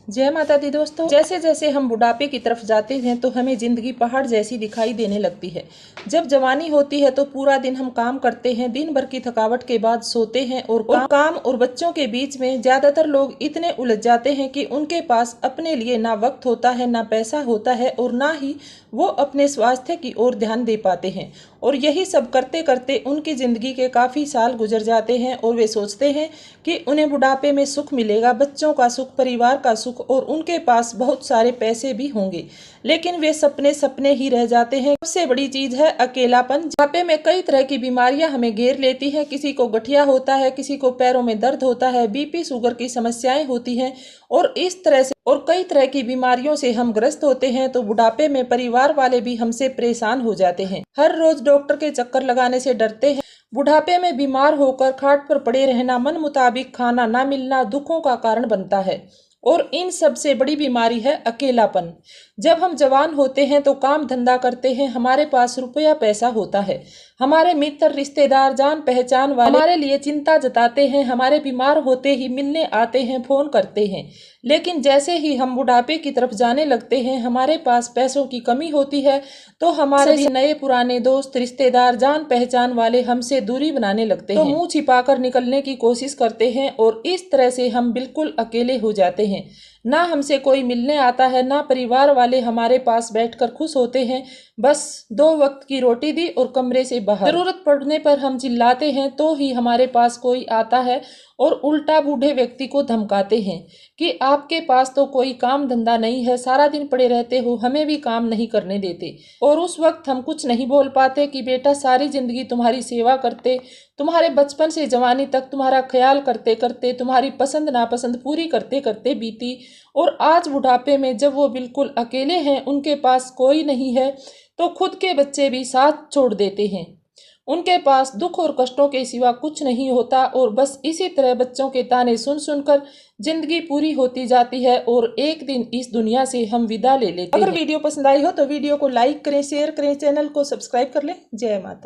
जय माता दी दोस्तों। जैसे जैसे हम बुढ़ापे की तरफ जाते हैं तो हमें जिंदगी पहाड़ जैसी दिखाई देने लगती है। जब जवानी होती है तो पूरा दिन हम काम करते हैं, दिन भर की थकावट के बाद सोते हैं और काम और बच्चों के बीच में ज्यादातर लोग इतने उलझ जाते हैं कि उनके पास अपने लिए ना वक्त होता है, ना पैसा होता है और ना ही वो अपने स्वास्थ्य की ओर ध्यान दे पाते हैं। और यही सब करते करते उनकी जिंदगी के काफी साल गुजर जाते हैं और वे सोचते हैं कि उन्हें बुढ़ापे में सुख मिलेगा, बच्चों का सुख, परिवार का सुख और उनके पास बहुत सारे पैसे भी होंगे। लेकिन वे सपने सपने ही रह जाते हैं। सबसे बड़ी चीज है अकेलापन। बुढ़ापे में कई तरह की बीमारियां हमें घेर लेती हैं। किसी को गठिया होता है, किसी को पैरों में दर्द होता है, बीपी शुगर की समस्याएं होती हैं और इस तरह से और कई तरह की बीमारियों से हम ग्रस्त होते हैं। तो बुढ़ापे में परिवार वाले भी हमसे परेशान हो जाते हैं, हर रोज डॉक्टर के चक्कर लगाने से डरते हैं। बुढ़ापे में बीमार होकर खाट पर पड़े रहना, मन मुताबिक खाना ना मिलना दुखों का कारण बनता है। और इन सबसे बड़ी बीमारी है अकेलापन। जब हम जवान होते हैं तो काम धंधा करते हैं, हमारे पास रुपया पैसा होता है, हमारे मित्र रिश्तेदार जान पहचान वाले हमारे लिए चिंता जताते हैं, हमारे बीमार होते ही मिलने आते हैं, फोन करते हैं। लेकिन जैसे ही हम बुढ़ापे की तरफ जाने लगते हैं, हमारे पास पैसों की कमी होती है तो हमारे नए पुराने दोस्त रिश्तेदार जान पहचान वाले हमसे दूरी बनाने लगते हैं, तो मुंह छिपाकर निकलने की कोशिश करते हैं और इस तरह से हम बिल्कुल अकेले हो जाते हैं। ना हमसे कोई मिलने आता है, ना परिवार वाले हमारे पास बैठकर खुश होते हैं। बस 2 वक्त की रोटी दी और कमरे से बाहर। जरूरत पड़ने पर हम चिल्लाते हैं तो ही हमारे पास कोई आता है और उल्टा बूढ़े व्यक्ति को धमकाते हैं कि आपके पास तो कोई काम धंधा नहीं है, सारा दिन पड़े रहते हो, हमें भी काम नहीं करने देते। और उस वक्त हम कुछ नहीं बोल पाते कि बेटा सारी जिंदगी तुम्हारी सेवा करते, तुम्हारे बचपन से जवानी तक तुम्हारा ख्याल करते करते, तुम्हारी पसंद नापसंद पूरी करते करते बीती, और आज बुढ़ापे में जब वो बिल्कुल अकेले हैं, उनके पास कोई नहीं है, तो खुद के बच्चे भी साथ छोड़ देते हैं। उनके पास दुख और कष्टों के सिवा कुछ नहीं होता और बस इसी तरह बच्चों के ताने सुन सुनकर जिंदगी पूरी होती जाती है और एक दिन इस दुनिया से हम विदा ले लेते हैं। अगर वीडियो पसंद आई हो तो वीडियो को लाइक करें, शेयर करें, चैनल को सब्सक्राइब कर लें। जय माता दी।